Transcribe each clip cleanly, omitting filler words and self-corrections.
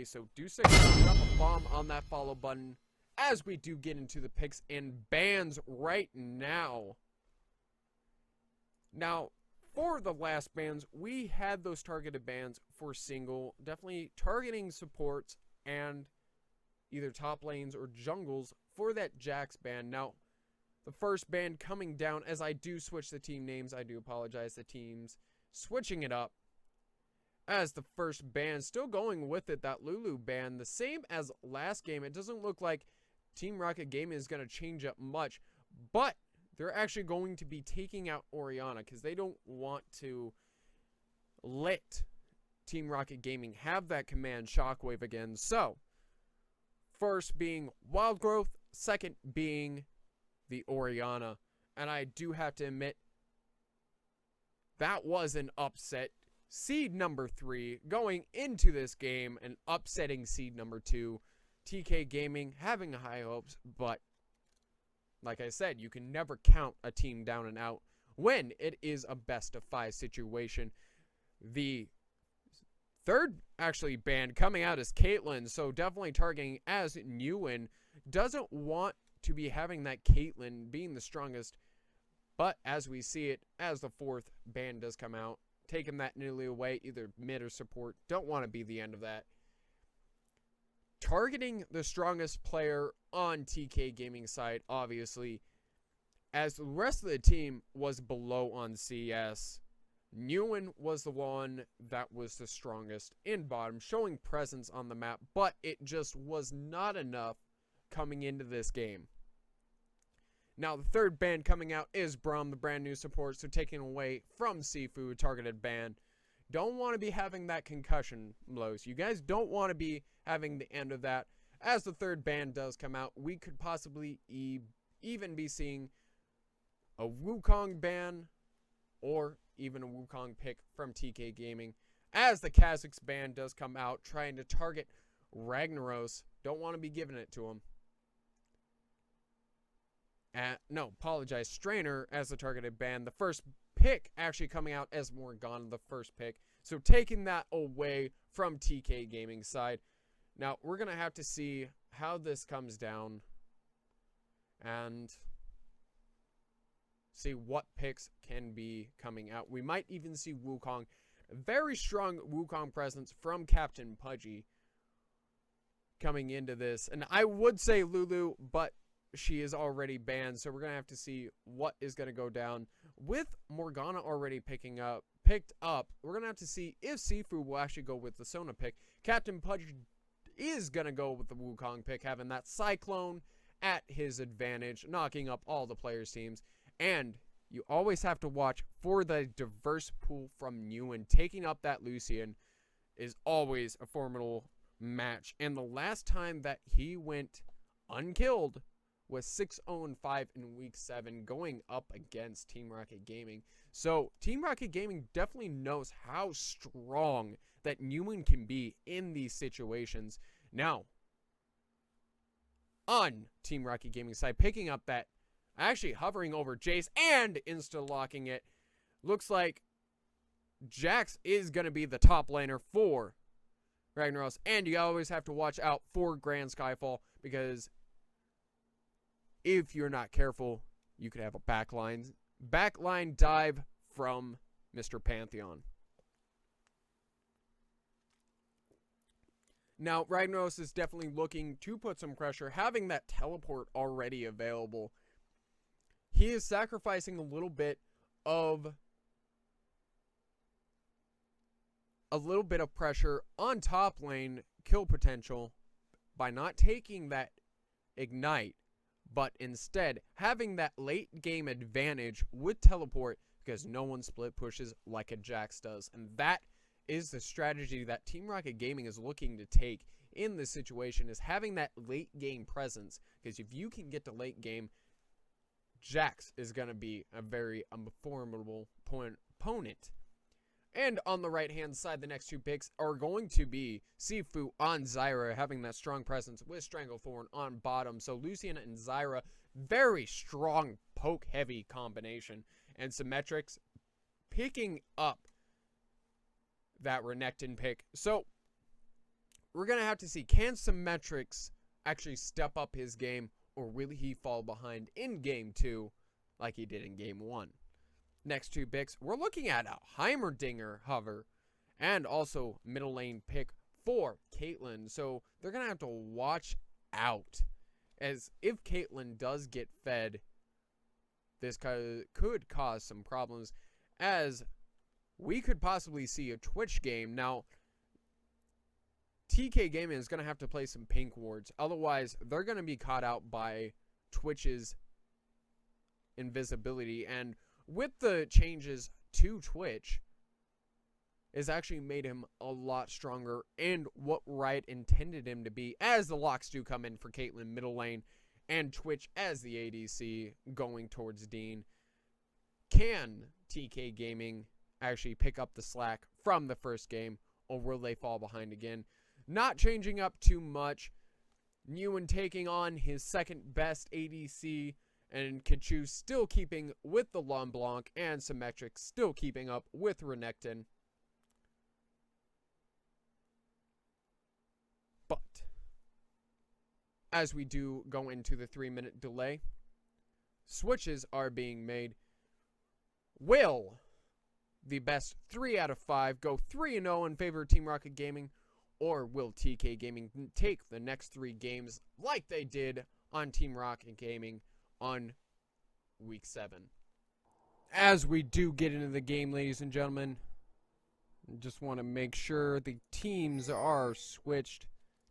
So do drop a bomb on that follow button as we do get into the picks and bans right now. Now, for the last bans, we had those targeted bans for single, definitely targeting supports and either top lanes or jungles for that Jax ban. Now, the first ban coming down, as I do switch the team names, I do apologize, the teams switching it up. As the first ban, still going with it, that Lulu ban, the same as last game. It doesn't look like Team Rocket Gaming is going to change up much, but they're actually going to be taking out Orianna because they don't want to let Team Rocket Gaming have that command shockwave again. So, first being Wild Growth, second being the Orianna. And I do have to admit, that was an upset. Seed number 3 going into this game and upsetting seed number 2. TK Gaming having high hopes, but like I said, you can never count a team down and out when it is a best of 5 situation. The third actually ban coming out is Caitlyn, so definitely targeting as Nguyen. Doesn't want to be having that Caitlyn being the strongest, but as we see it, as the fourth ban does come out, taking that nearly away, either mid or support. Don't want to be the end of that. Targeting the strongest player on TK Gaming side, obviously, as the rest of the team was below on CS. Nguyen was the one that was the strongest in bottom, showing presence on the map, but it just was not enough coming into this game. Now, the third ban coming out is Braum, the brand new support, so taking away from Sifu, targeted ban. Don't want to be having that concussion blows. You guys don't want to be having the end of that. As the third ban does come out, we could possibly even be seeing a Wukong ban or even a Wukong pick from TK Gaming. As the Kha'Zix ban does come out, trying to target Ragnaros. Don't want to be giving it to him. No, apologize. Strainer as the targeted ban. The first pick actually coming out as Morgana, the first pick. So taking that away from TK Gaming side. Now, we're going to have to see how this comes down and see what picks can be coming out. We might even see Wukong. Very strong Wukong presence from Captain Pudgy coming into this. And I would say Lulu, but she is already banned, so we're going to have to see what is going to go down. With Morgana already picked up, we're going to have to see if Sifu will actually go with the Sona pick. Captain Pudge is going to go with the Wukong pick, having that Cyclone at his advantage, knocking up all the players' teams. And you always have to watch for the diverse pool from Nguyen. Taking up that Lucian is always a formidable match. And the last time that he went unkilled was 6-0-5 in week 7, going up against Team Rocket Gaming. So Team Rocket Gaming definitely knows how strong that Nguyen can be in these situations. Now, on Team Rocket Gaming side, picking up that, actually hovering over Jace and insta-locking it, looks like Jax is going to be the top laner for Ragnaros. And you always have to watch out for Grand Skyfall, because if you're not careful, you could have a backline dive from Mr. Pantheon. Now, Ragnaros is definitely looking to put some pressure, having that teleport already available. He is sacrificing a little bit of pressure on top lane kill potential by not taking that ignite, but instead having that late game advantage with teleport, because no one split pushes like a Jax does. And that is the strategy that Team Rocket Gaming is looking to take in this situation, is having that late game presence, because if you can get to late game, Jax is going to be a very formidable opponent. And on the right-hand side, the next two picks are going to be Sifu on Zyra, having that strong presence with Stranglethorn on bottom. So Lucian and Zyra, very strong poke-heavy combination. and Symmetrics picking up that Renekton pick. So we're going to have to see, can Symmetrics actually step up his game, or will he fall behind in game 2 like he did in game 1? Next 2 picks, we're looking at a Heimerdinger hover and also middle lane pick for Caitlyn. So they're going to have to watch out, as if Caitlyn does get fed, this could cause some problems, as we could possibly see a Twitch game. Now, TK Gaming is going to have to play some pink wards. Otherwise, they're going to be caught out by Twitch's invisibility. And with the changes to Twitch, it's actually made him a lot stronger and what Riot intended him to be, as the locks do come in for Caitlyn middle lane and Twitch as the ADC going towards Dean. Can TK Gaming actually pick up the slack from the first game, or will they fall behind again? Not changing up too much. Nguyen taking on his second best ADC, and Kachu still keeping with the LeBlanc, and Symmetric still keeping up with Renekton. But as we do go into the 3-minute delay, switches are being made. Will the best 3 out of 5 go 3-0 in favor of Team Rocket Gaming, or will TK Gaming take the next 3 games like they did on Team Rocket Gaming on week 7? As we do get into the game, ladies and gentlemen, I just want to make sure the teams are switched.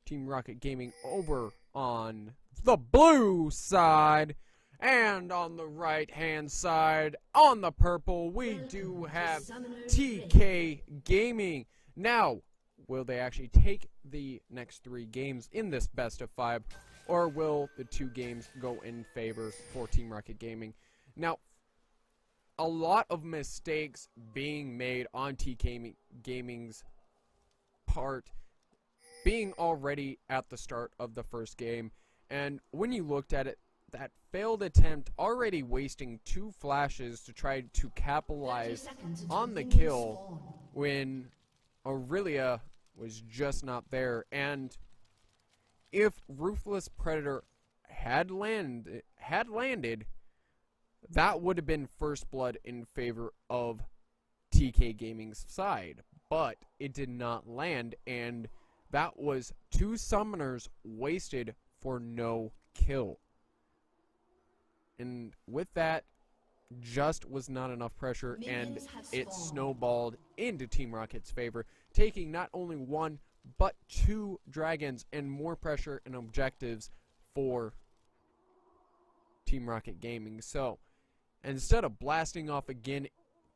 Team Rocket Gaming over on the blue side, and on the right hand side, on the purple, we do have TK Gaming. Now, will they actually take the next 3 games in this best of 5, or will the 2 games go in favor for Team Rocket Gaming? Now, a lot of mistakes being made on TK Gaming's part, being already at the start of the first game. And when you looked at it, that failed attempt already wasting 2 flashes to try to capitalize on the kill when Aurelia was just not there. And if Ruthless Predator had landed, that would have been first blood in favor of TK Gaming's side. But it did not land, and that was 2 summoners wasted for no kill. And with that, just was not enough pressure, and it snowballed into Team Rocket's favor, taking not only 1 but 2 dragons and more pressure and objectives for Team Rocket Gaming. So instead of blasting off again,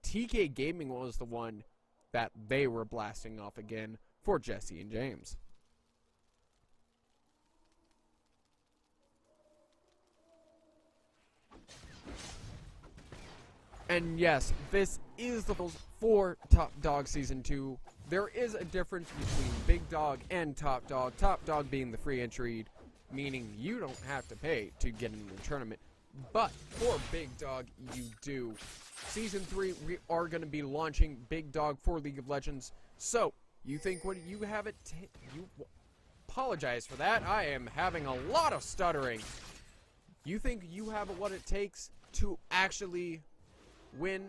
TK Gaming was the one that they were blasting off again for Jesse and James. And yes, this is the rules for Top Dog Season 2. There is a difference between Big Dog and Top Dog. Top Dog being the free entry, meaning you don't have to pay to get into the tournament. But for Big Dog, you do. Season 3, we are going to be launching Big Dog for League of Legends. So, you think what you have it... you apologize for that. I am having a lot of stuttering. You think you have what it takes to actually win?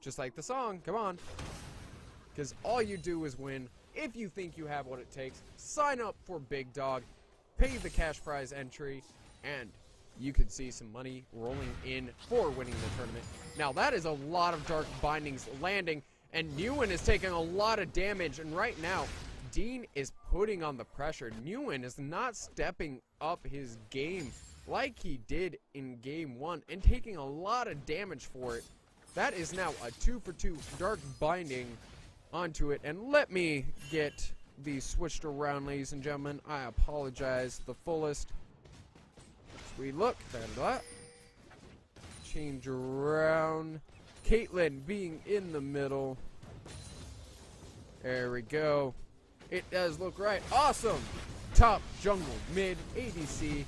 Just like the song, come on. Because all you do is win. If you think you have what it takes, sign up for Big Dog, pay the cash prize entry, and you could see some money rolling in for winning the tournament. Now that is a lot of Dark Bindings landing, and Nguyen is taking a lot of damage, and right now, Dean is putting on the pressure. Nguyen is not stepping up his game like he did in game 1 and taking a lot of damage for it. That is now a 2-for-2 Dark Binding onto it. And let me get these switched around, ladies and gentlemen. I apologize the fullest. As we look, change around. Caitlyn being in the middle. There we go. It does look right. Awesome. Top, jungle, mid, ADC.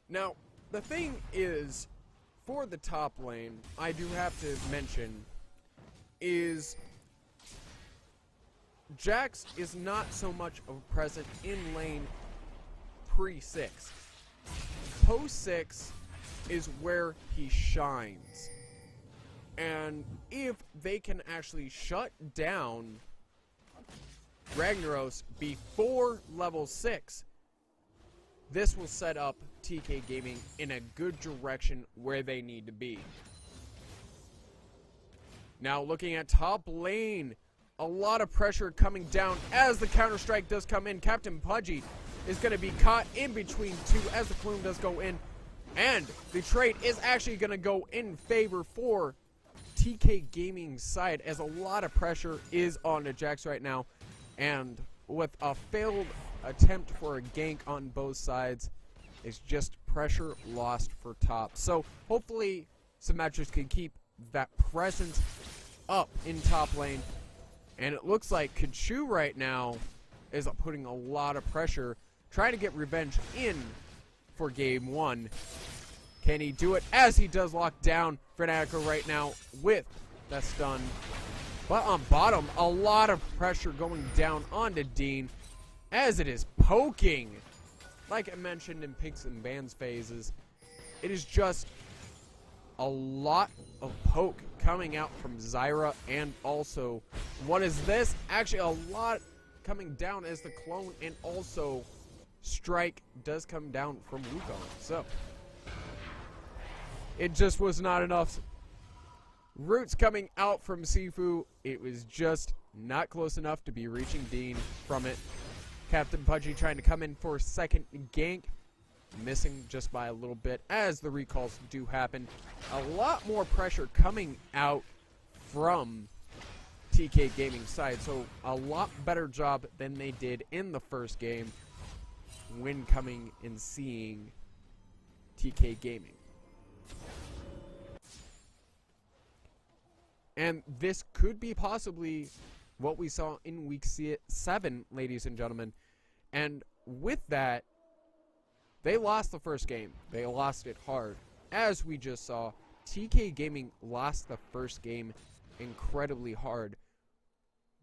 Now, the thing is, for the top lane, I do have to mention is Jax is not so much of a present in lane pre-6. Post-6 is where he shines. And if they can actually shut down Ragnaros before level 6, this will set up TK Gaming in a good direction where they need to be. Now looking at top lane, a lot of pressure coming down as the counter-strike does come in. Captain Pudgy is going to be caught in between two as the plume does go in. And the trade is actually going to go in favor for TK Gaming's side, as a lot of pressure is on the Jax right now. And with a failed attempt for a gank on both sides, it's just pressure lost for top. So hopefully Symmetrics can keep that presence up in top lane. And it looks like Kachu right now is putting a lot of pressure, trying to get revenge in for game 1. Can he do it? As he does lock down Fanatico right now with that stun. But on bottom, a lot of pressure going down onto Dean, as it is poking. Like I mentioned in Picks and Bans phases, it is just a lot of poke coming out from Zyra, and also, what is this? Actually, a lot coming down as the clone, and also Strike does come down from Wukong. So it just was not enough. Roots coming out from Sifu. It was just not close enough to be reaching Dean from it. Captain Pudgy trying to come in for a second gank. Missing just by a little bit as the recalls do happen. A lot more pressure coming out from TK Gaming's side. So a lot better job than they did in the first game when coming and seeing TK Gaming. And this could be possibly what we saw in week 7, ladies and gentlemen. And with that, they lost the first game. They lost it hard. As we just saw, TK Gaming lost the first game incredibly hard.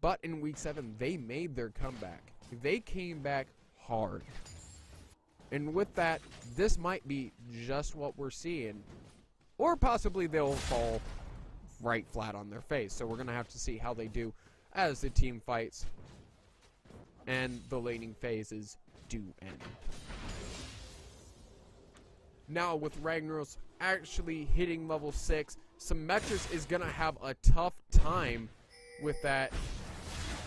But in week 7, they made their comeback. They came back hard. And with that, this might be just what we're seeing. Or possibly they'll fall right flat on their face. So we're going to have to see how they do as the team fights and the laning phases do end. Now with Ragnaros actually hitting level 6, Symmetrics is going to have a tough time with that.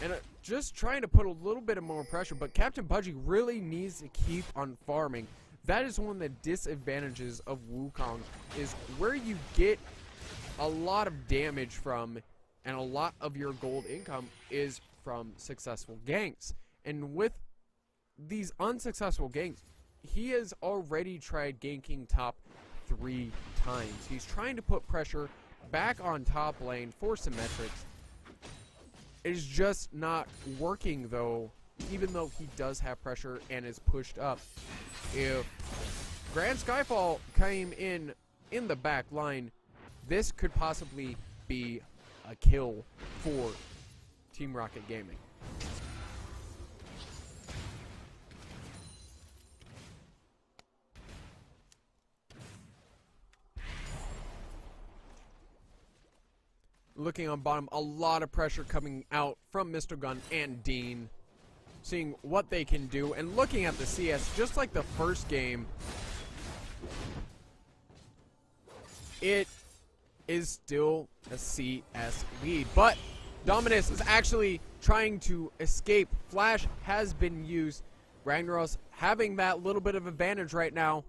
And just trying to put a little bit of more pressure, but Captain Pudgy really needs to keep on farming. That is one of the disadvantages of Wukong, is where you get a lot of damage from, and a lot of your gold income is from successful ganks. And with these unsuccessful ganks, he has already tried ganking top 3 times. He's trying to put pressure back on top lane for Symmetrics. It is just not working though, even though he does have pressure and is pushed up. If Grand Skyfall came in the back line, this could possibly be a kill for Team Rocket Gaming. Looking on bottom, a lot of pressure coming out from Mr. Gunn and Dean, seeing what they can do, and looking at the CS, just like the first game, it is still a CS lead, but Dominus is actually trying to escape. Flash has been used. Ragnaros having that little bit of advantage right now,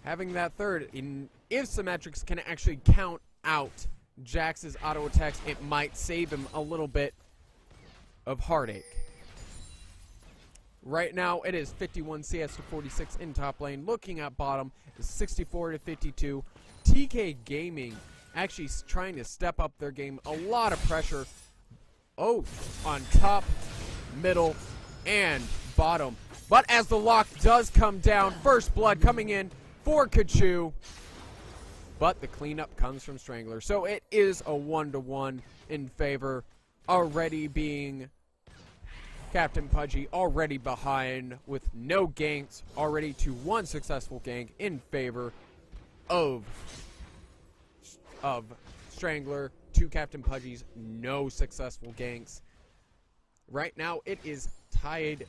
having that third. If Symmetrics can actually count out Jax's auto attacks, it might save him a little bit of heartache. Right now, it is 51 CS to 46 in top lane. Looking at bottom, it's 64 to 52. TK Gaming actually trying to step up their game. A lot of pressure. Oh, on top, middle, and bottom. But as the lock does come down, first blood coming in for Kachu. but the cleanup comes from Strangler. So it is a 1-to-1 in favor, already being Captain Pudgy already behind with no ganks, already to one successful gank in favor of Strangler, to Captain Pudgy's no successful ganks. Right now it is tied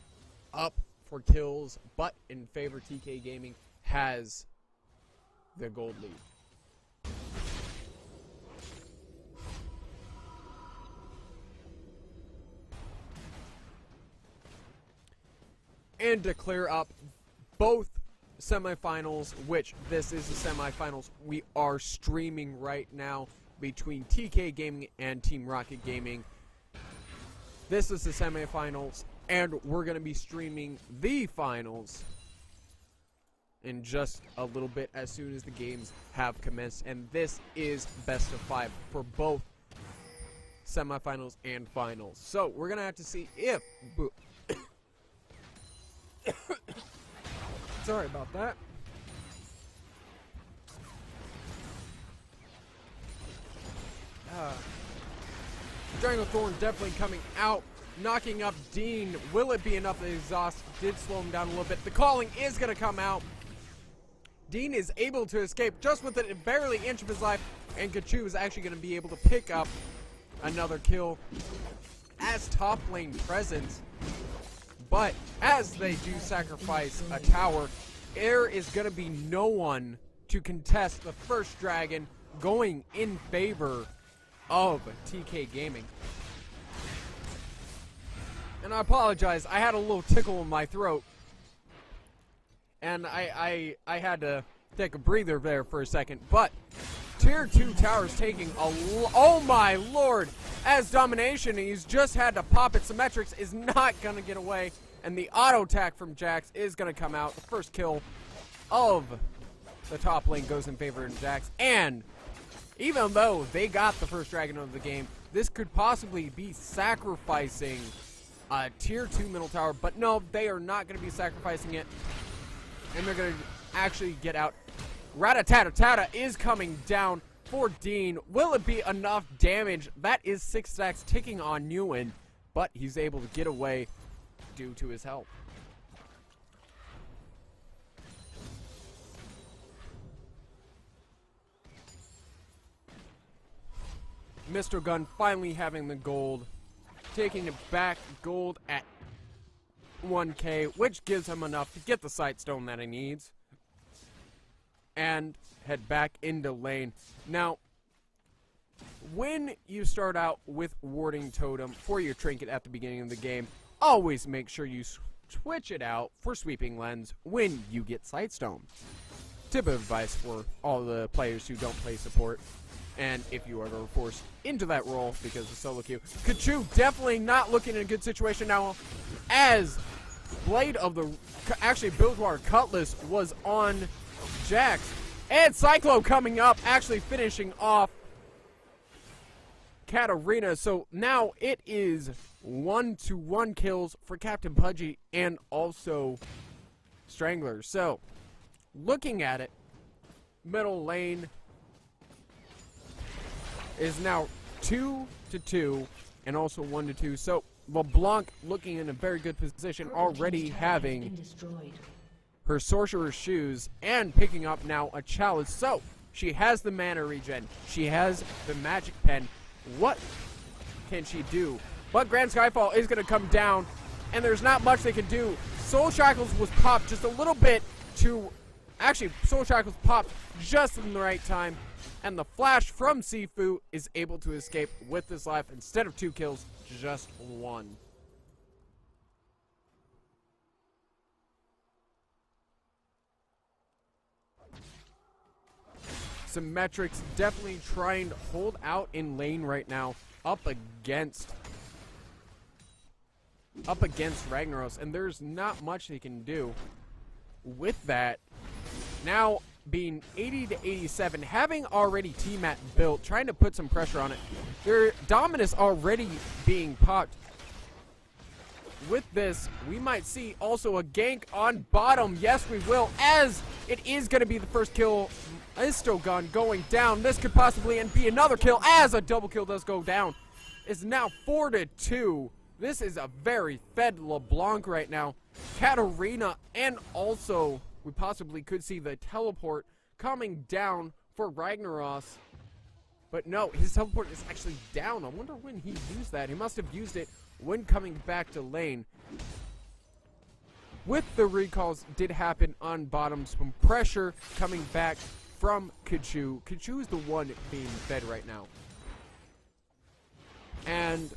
up for kills, but in favor TK Gaming has the gold lead. And to clear up both semifinals, which this is the semifinals we are streaming right now between TK Gaming and Team Rocket Gaming. This is the semifinals, and we're going to be streaming the finals in just a little bit as soon as the games have commenced. And this is best of 5 for both semifinals and finals. So we're going to have to see if... Sorry about that. Stranglethorn definitely coming out, knocking up Dean. Will it be enough? The exhaust did slow him down a little bit. The calling is going to come out. Dean is able to escape just with a barely inch of his life, and Kachu is actually going to be able to pick up another kill as top lane presence. But as they do sacrifice a tower, there is going to be no one to contest the first dragon, going in favor of TK Gaming. And I apologize, I had a little tickle in my throat, and I had to take a breather there for a second. But Tier 2 towers taking a oh my lord, as Domination, he's just had to pop it. Symmetrics is not going to get away, and the auto attack from Jax is going to come out. The first kill of the top lane goes in favor of Jax, and even though they got the first dragon of the game, this could possibly be sacrificing a Tier 2 middle tower, but no, they are not going to be sacrificing it, and they're going to actually get out. Ratatatata is coming down for Dean. Will it be enough damage? That is 6 stacks ticking on Nguyen, but he's able to get away due to his help. Mr. Gunn finally having the gold, taking it back, gold at 1k, which gives him enough to get the Sightstone that he needs, and head back into lane. Now, when you start out with Warding Totem for your trinket at the beginning of the game, always make sure you switch it out for Sweeping Lens when you get Sightstone. Tip of advice for all the players who don't play support, and if you are ever forced into that role because of solo queue. Kachu definitely not looking in a good situation now, as Blade of the... actually, Bilgewater Cutlass was on Jax. And Cyclo coming up, actually finishing off Katarina. So now it is 1-to-1 kills for Captain Pudgy and also Strangler. So, looking at it, middle lane is now 2-to-2 and also 1-to-2. So LeBlanc looking in a very good position, already having her Sorcerer's Shoes and picking up now a Chalice. So she has the mana regen, she has the magic pen. What can she do? But Grand Skyfall is going to come down, and there's not much they can do. Soul Shackles was popped just a little bit to... actually, Soul Shackles popped just in the right time, and the flash from Sifu is able to escape with his life. Instead of 2 kills, just 1. Symmetrics definitely trying to hold out in lane right now, up against Ragnaros, and there's not much they can do with that. Now being 80-87, having already T-Mat built, trying to put some pressure on it. Their Dominus already being popped. With this, we might see also a gank on bottom. Yes, we will, as it is going to be the first kill Gun going down. This could possibly be another kill as a double kill does go down. It's now 4-2. This is a very fed LeBlanc right now. Katarina, and also we possibly could see the teleport coming down for Ragnaros. But no, his teleport is actually down. I wonder when he used that. He must have used it when coming back to lane. With the recalls did happen on bottom, some pressure coming back from Kachu. Kachu is the one being fed right now. And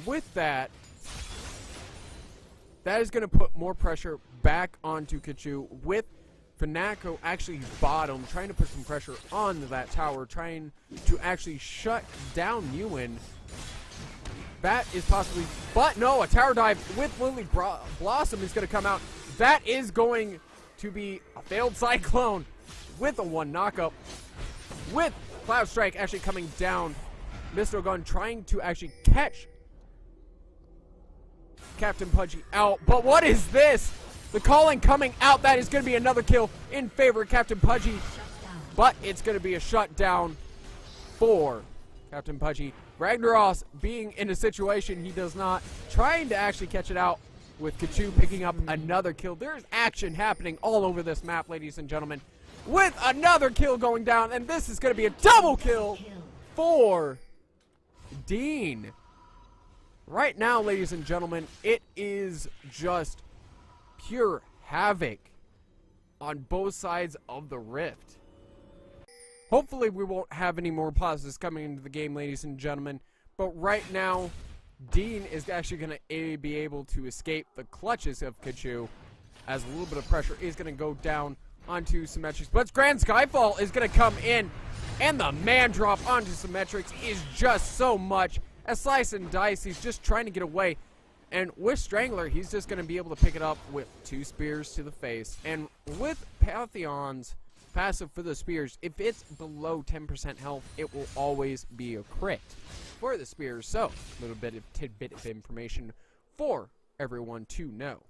with that, that is going to put more pressure back onto Kachu, with Fnaco actually bottom, trying to put some pressure on that tower, trying to actually shut down Ewan. That is possibly, but no, a tower dive with Lily Blossom is going to come out. That is going to be a failed Cyclone with a 1 knockup. With Cloud Strike actually coming down. Mr. Gun trying to actually catch Captain Pudgy out. But what is this? The calling coming out. That is going to be another kill in favor of Captain Pudgy. But it's going to be a shutdown for Captain Pudgy. Ragnaros being in a situation he does not, trying to actually catch it out with Kachu picking up another kill. There's action happening all over this map, ladies and gentlemen, with another kill going down, and this is going to be a double kill for Dean. Right now, ladies and gentlemen, it is just pure havoc on both sides of the rift. Hopefully we won't have any more pauses coming into the game, ladies and gentlemen. But right now, Dean is actually going to be able to escape the clutches of Kachu, as a little bit of pressure is going to go down onto Symmetrics. But Grand Skyfall is going to come in, and the man drop onto Symmetrics is just so much. As Slice and Dice, he's just trying to get away. And with Strangler, he's just going to be able to pick it up with 2 spears to the face. And with Pantheon's passive for the spears, if it's below 10% health, it will always be a crit for the spears. So, a little bit of tidbit of information for everyone to know.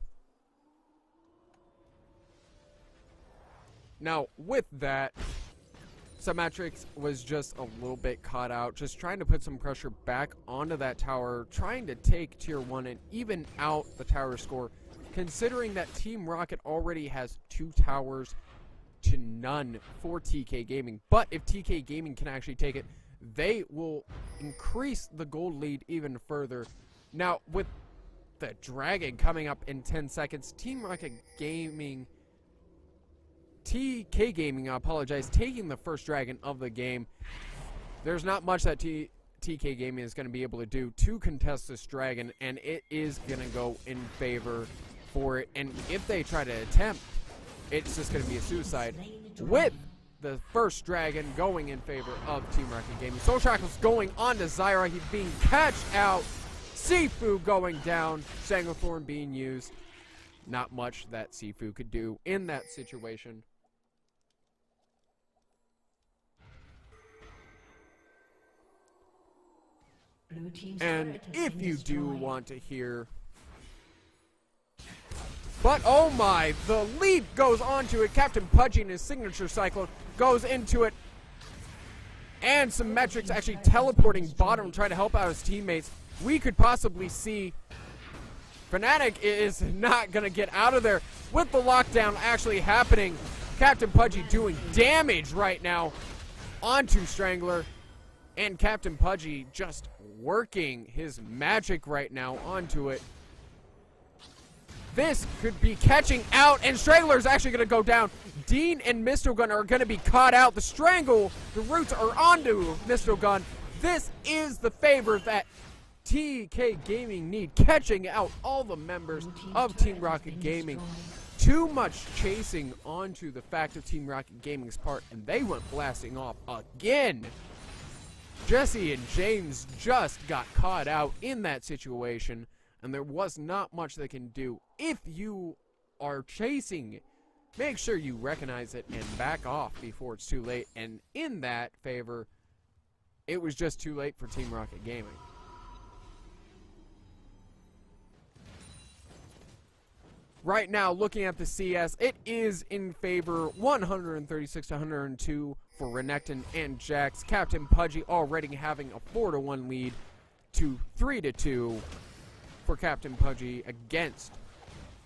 Now, with that, Symmetrics was just a little bit caught out, just trying to put some pressure back onto that tower, trying to take tier 1 and even out the tower score, considering that Team Rocket already has 2 towers to none for TK Gaming. But if TK Gaming can actually take it, they will increase the gold lead even further. Now, with the dragon coming up in 10 seconds, Team Rocket Gaming, TK Gaming, I apologize, taking the first dragon of the game. There's not much that TK Gaming is going to be able to do to contest this dragon, and it is going to go in favor for it. And if they try to attempt, it's just going to be a suicide, with the first dragon going in favor of Team Rocket Gaming. Soul Shackles going on to Zyra. He's being catched out. Sifu going down. Sanglethorn being used. Not much that Sifu could do in that situation. And if you do want to hear... But, oh my, the lead goes onto it. Captain Pudgy and his signature Cyclone goes into it. And Symmetrics actually teleporting bottom, trying to help out his teammates. We could possibly see Fnatic is not going to get out of there with the lockdown actually happening. Captain Pudgy doing damage right now onto Strangler. And Captain Pudgy just working his magic right now onto it. This could be catching out, and Strangler is actually going to go down. Dean and Mr. Gun are going to be caught out. The strangle, the roots are onto Mr. Gun. This is the favor that TK Gaming need, catching out all the members of Team Rocket Gaming. Too much chasing onto the fact of Team Rocket Gaming's part, and they went blasting off again. Jesse and James just got caught out in that situation, and there was not much they can do. If you are chasing, make sure you recognize it and back off before it's too late. And in that favor, it was just too late for Team Rocket Gaming. Right now, looking at the CS, it is in favor 136 to 102 for Renekton and Jax. Captain Pudgy already having a 4-1 lead to 3-2 for Captain Pudgy against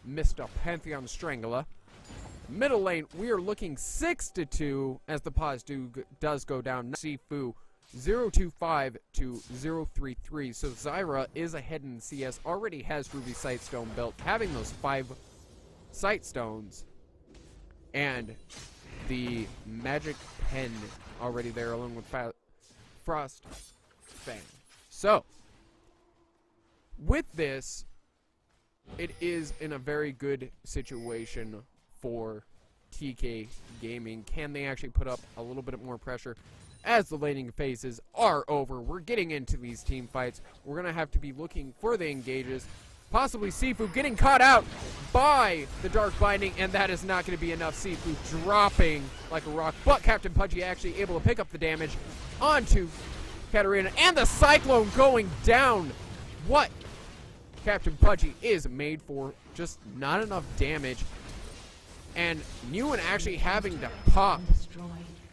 Mr. Pantheon Strangler. Middle lane, we are looking 6-2 as the pause does go down. Sifu 025 to 033. So Zyra is ahead in CS, already has Ruby Sightstone built, having those 5 Sightstones, and the Magic Pen already there along with Frost Fang. So, with this, it is in a very good situation for TK Gaming. Can they actually put up a little bit more pressure? As the laning phases are over, we're getting into these team fights. We're going to have to be looking for the engages. Possibly Sifu getting caught out by the Dark Binding, and that is not going to be enough. Sifu dropping like a rock, but Captain Pudgy actually able to pick up the damage onto Katarina, and the Cyclone going down. What Captain Pudgy is made for, just not enough damage. And Newen actually having to pop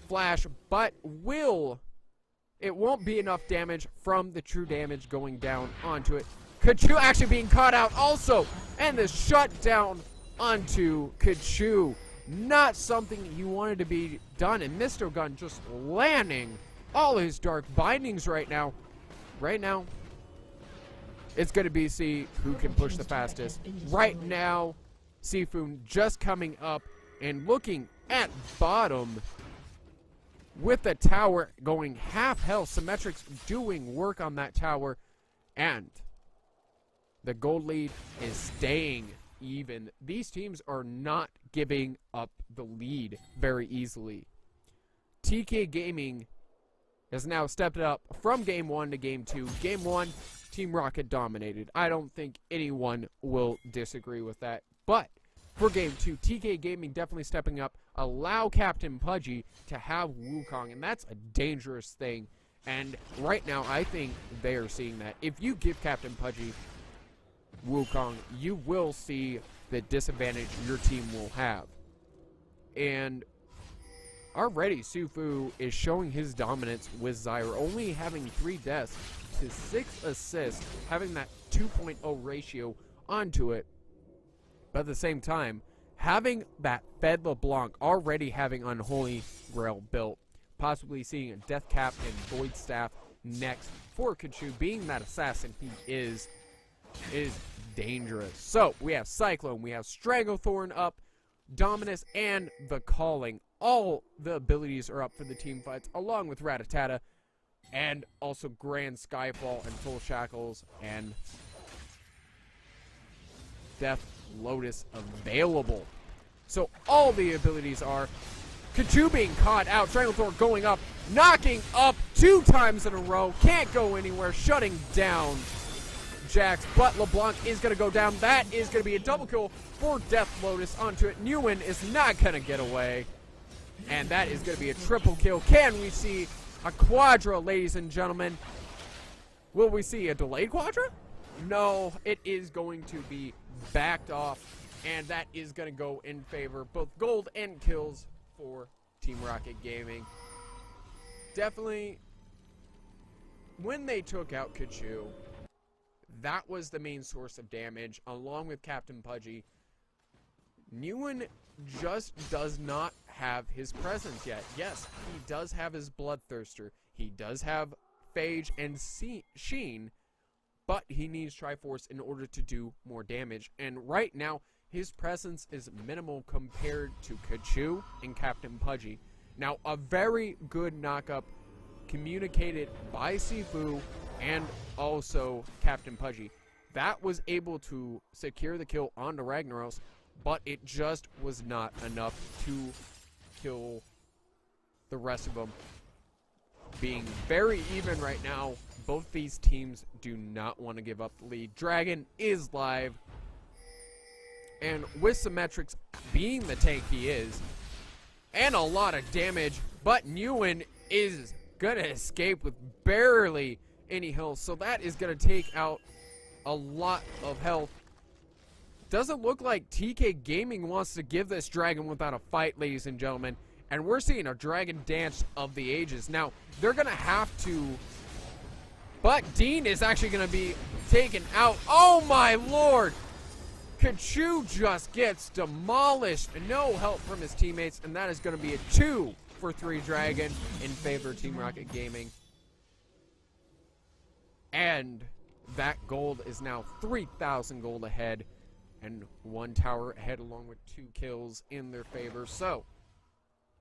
Flash, but it won't be enough damage from the true damage going down onto it. Kachu actually being caught out also, and the shutdown onto Kachu. Not something you wanted to be done, and Mr. Gun just landing all his Dark Bindings right now. Right now, it's going to be see who can push the fastest. Right now, Sifu just coming up and looking at bottom with the tower going half health. Symmetrics doing work on that tower, and the gold lead is staying even. These teams are not giving up the lead very easily. TK Gaming has now stepped up from Game 1 to Game 2. Game 1, Team Rocket dominated. I don't think anyone will disagree with that. But for Game 2, TK Gaming definitely stepping up. Allow Captain Pudgy to have Wukong, and that's a dangerous thing. And right now, I think they are seeing that. If you give Captain Pudgy Wukong, you will see the disadvantage your team will have. And already Sifu is showing his dominance with Zyra, only having 3 deaths to 6 assists, having that 2.0 ratio onto it. But at the same time, having that Fed LeBlanc already having Unholy Grail built, possibly seeing a Death Cap and Void Staff next for Kachu, being that assassin he is dangerous. So, we have Cyclone, we have Stranglethorn up, Dominus, and the Calling. All the abilities are up for the team fights, along with Rattata, and also Grand Skyfall and Full Shackles, and Death Lotus available. So, all the abilities are. Kachu being caught out, Stranglethorn going up, knocking up 2 times in a row, can't go anywhere, shutting down Jax, but LeBlanc is going to go down. That is going to be a double kill for Death Lotus onto it. Newen is not going to get away, and that is going to be a triple kill. Can we see a quadra, ladies and gentlemen? Will we see a delayed quadra? No, it is going to be backed off, and that is going to go in favor both gold and kills for Team Rocket Gaming. Definitely, when they took out Kachu, that was the main source of damage, along with Captain Pudgy. Newen just does not have his presence yet. Yes, he does have his Bloodthirster. He does have Phage and Sheen, but he needs Triforce in order to do more damage. And right now, his presence is minimal compared to Kachu and Captain Pudgy. Now, a very good knockup communicated by Sifu and also Captain Pudgy. That was able to secure the kill onto Ragnaros, but it just was not enough to kill the rest of them. Being very even right now, both these teams do not want to give up the lead. Dragon is live, and with Symmetrics being the tank he is, and a lot of damage, but Newen is gonna escape with barely any health, so that is gonna take out a lot of health doesn't look like TK Gaming wants to give this dragon without a fight, ladies and gentlemen. And we're seeing a dragon dance of the ages. Now, they're going to have to... But Dean is actually going to be taken out. Oh, my Lord! Kachu just gets demolished. No help from his teammates. And that is going to be a 2 for 3 dragon in favor of Team Rocket Gaming. And that gold is now 3,000 gold ahead. And 1 tower ahead along with 2 kills in their favor. So...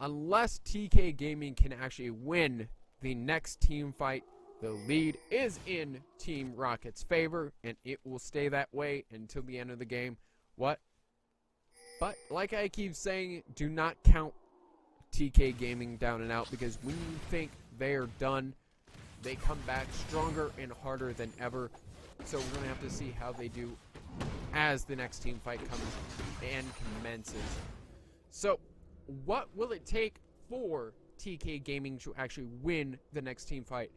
unless TK Gaming can actually win the next team fight, the lead is in Team Rocket's favor, and it will stay that way until the end of the game. What? But, like I keep saying, do not count TK Gaming down and out, because when you think they are done, they come back stronger and harder than ever. So we're going to have to see how they do as the next team fight comes and commences. So, what will it take for TK Gaming to actually win the next team fight?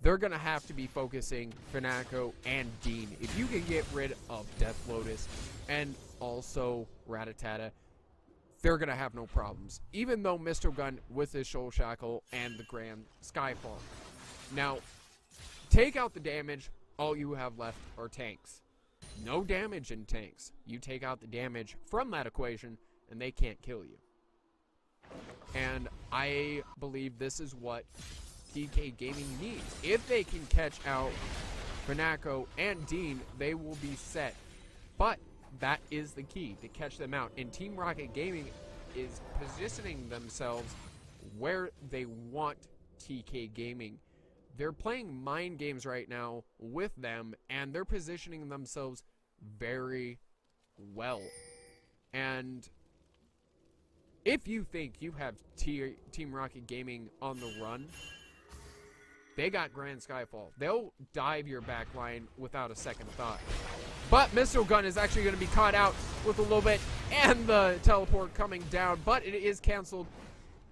They're going to have to be focusing Fnaco and Dean. If you can get rid of Death Lotus and also Rattata, they're going to have no problems. Even though Mr. Gun with his Shoal Shackle and the Grand Skyfall. Now, take out the damage, all you have left are tanks. No damage in tanks. You take out the damage from that equation, and they can't kill you. And I believe this is what TK Gaming needs. If they can catch out Fnaco and Dean, they will be set. But that is the key, to catch them out. And Team Rocket Gaming is positioning themselves where they want TK Gaming. They're playing mind games right now with them, and they're positioning themselves very well. And if you think you have Team Rocket Gaming on the run, they got Grand Skyfall. They'll dive your back line without a second thought. But Missile Gun is actually going to be caught out with a little bit, and the teleport coming down, but it is canceled,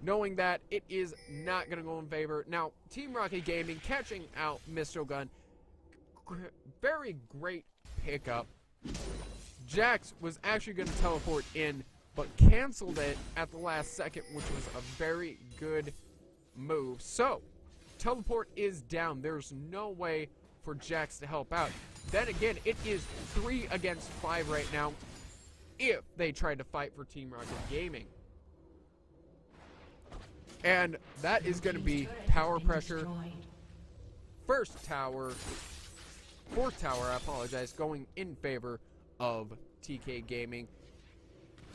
knowing that it is not going to go in favor. Now, Team Rocket Gaming catching out Missile Gun. Very great pickup. Jax was actually going to teleport in, but canceled it at the last second, which was a very good move. So, teleport is down. There's no way for Jax to help out. Then again, it is 3 against 5 right now if they try to fight for Team Rocket Gaming. And that is going to be tower pressure. First tower, 4th tower, I apologize, going in favor of TK Gaming.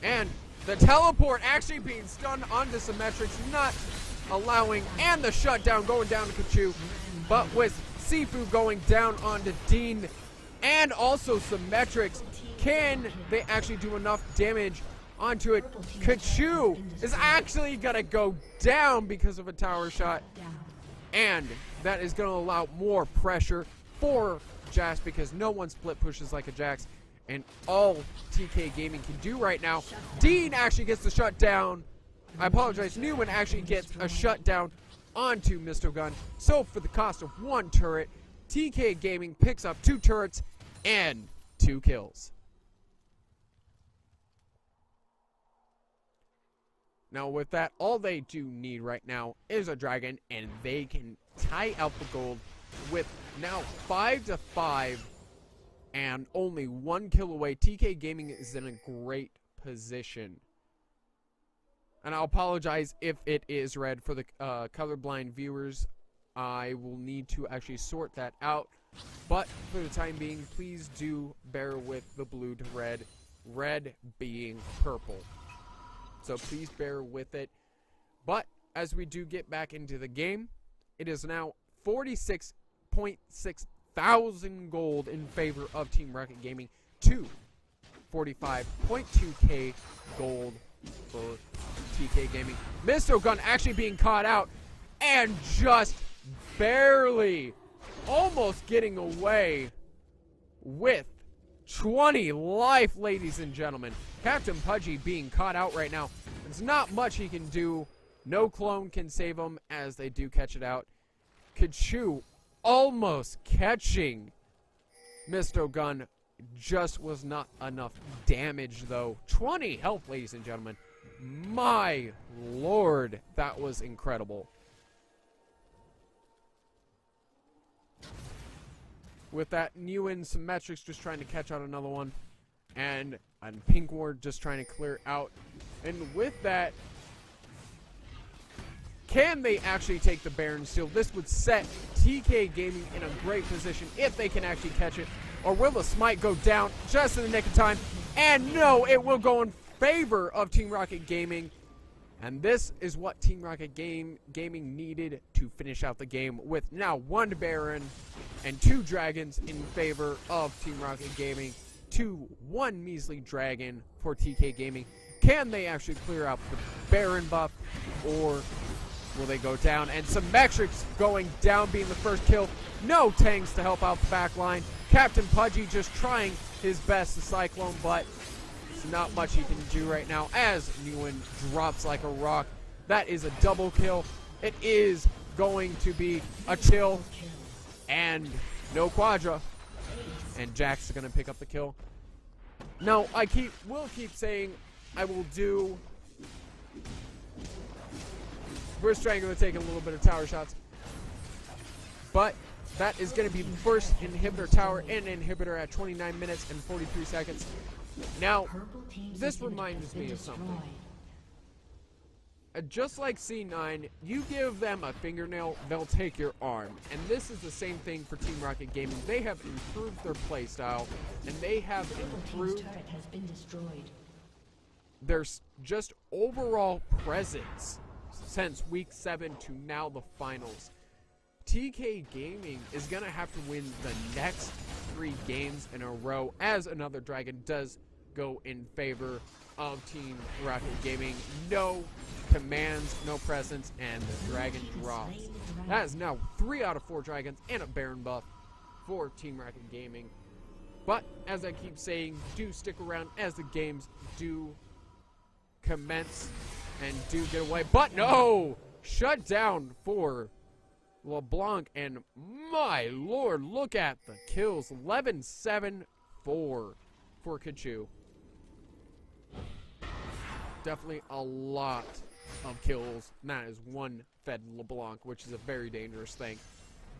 And the teleport actually being stunned onto Symmetrics, not allowing, and the shutdown going down to Kachu. But with Sifu going down onto Dean and also Symmetrics, can they actually do enough damage onto it? Kachu is actually going to go down because of a tower shot. And that is going to allow more pressure for Jax, because no one split pushes like a Jax. And all TK Gaming can do right now, Dean actually gets the shutdown. I apologize, Newman actually gets a shutdown onto Mr. Gun. So for the cost of 1 turret, TK Gaming picks up 2 turrets and 2 kills. Now with that, all they do need right now is a dragon, and they can tie out the gold with now 5-5 and only 1 kill away. TK Gaming is in a great position. And I'll apologize if it is red for the colorblind viewers. I will need to actually sort that out. But for the time being, please do bear with the blue to red. Red being purple. So please bear with it. But as we do get back into the game, it is now 46.6 thousand gold in favor of Team Rocket Gaming to 45.2k gold for TK Gaming. Mr. Gun actually being caught out and just barely almost getting away with 20 life, ladies and gentlemen. Captain Pudgy being caught out right now. There's not much he can do. No clone can save him as they do catch it out. Kachu almost catching Mr. Gun just was not enough damage, though. 20 health, ladies and gentlemen. My lord, that was incredible. With that, Newen Symmetrics just trying to catch out another one. And Pink Ward just trying to clear out. And with that, can they actually take the Baron Steel? This would set TK Gaming in a great position if they can actually catch it. Or will the smite go down just in the nick of time? And no, it will go in favor of Team Rocket Gaming. And this is what Team Rocket Gaming needed to finish out the game, with now 1 Baron and 2 Dragons in favor of Team Rocket Gaming to 1 measly Dragon for TK Gaming. Can they actually clear out the Baron buff, or will they go down? And Symmetrics going down, being the first kill. No tanks to help out the back line. Captain Pudgy just trying his best to Cyclone, but there's not much he can do right now as Newen drops like a rock. That is a double kill. It is going to be a chill and no Quadra. And Jax is going to pick up the kill. Now, will keep saying I will do. We're Strangler taking a little bit of tower shots. But that is going to be the first inhibitor tower and inhibitor at 29 minutes and 43 seconds. Now, this reminds me of something. Just like C9, you give them a fingernail, they'll take your arm. And this is the same thing for Team Rocket Gaming. They have improved their playstyle, and they have improved their just overall presence since week 7 to now the finals. TK Gaming is going to have to win the next 3 games in a row, as another Dragon does go in favor of Team Rocket Gaming. No commands, no presence, and the Dragon drops. That is now 3 out of 4 Dragons and a Baron buff for Team Rocket Gaming. But, as I keep saying, do stick around as the games do commence and do get away. But no! Shut down for LeBlanc, and my lord, look at the kills. 11-7-4 for Kachu. Definitely a lot of kills. And that is 1 fed LeBlanc, which is a very dangerous thing,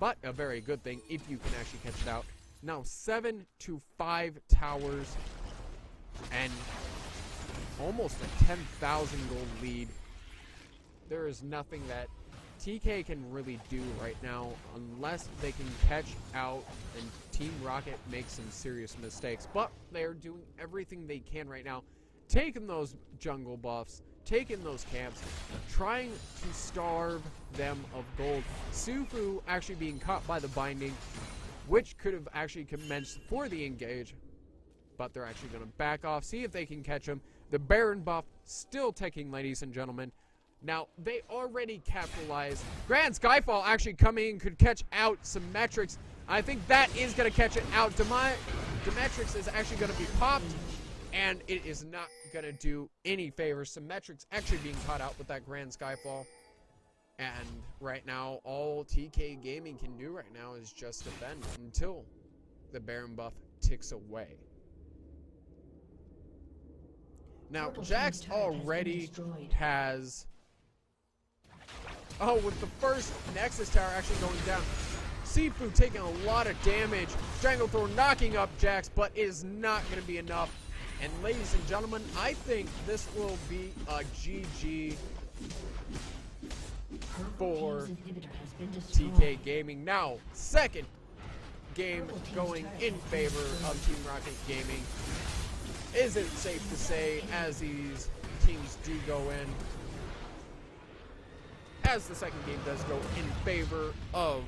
but a very good thing if you can actually catch it out. Now 7-5 towers and almost a 10,000 gold lead. There is nothing that TK can really do right now unless they can catch out and Team Rocket makes some serious mistakes. But they're doing everything they can right now, taking those jungle buffs, taking those camps, trying to starve them of gold. Sufu actually being caught by the binding, which could have actually commenced for the engage, but they're actually going to back off, see if they can catch him. The Baron buff still ticking, ladies and gentlemen. Now, they already capitalized. Grand Skyfall actually coming in could catch out Symmetrics. I think that is going to catch it out. Symmetrics is actually going to be popped, and it is not going to do any favors. Symmetrics actually being caught out with that Grand Skyfall. And right now, all TK Gaming can do right now is just defend until the Baron buff ticks away. Now, Jax already has... Oh, with the first Nexus Tower actually going down. Sifu taking a lot of damage. Stranglethorn knocking up Jax, but it is not going to be enough. And ladies and gentlemen, I think this will be a GG for TK Gaming. Now, second game going in favor of Team Rocket Gaming. Is it safe to say, as these teams do go in, as the second game does go in favor of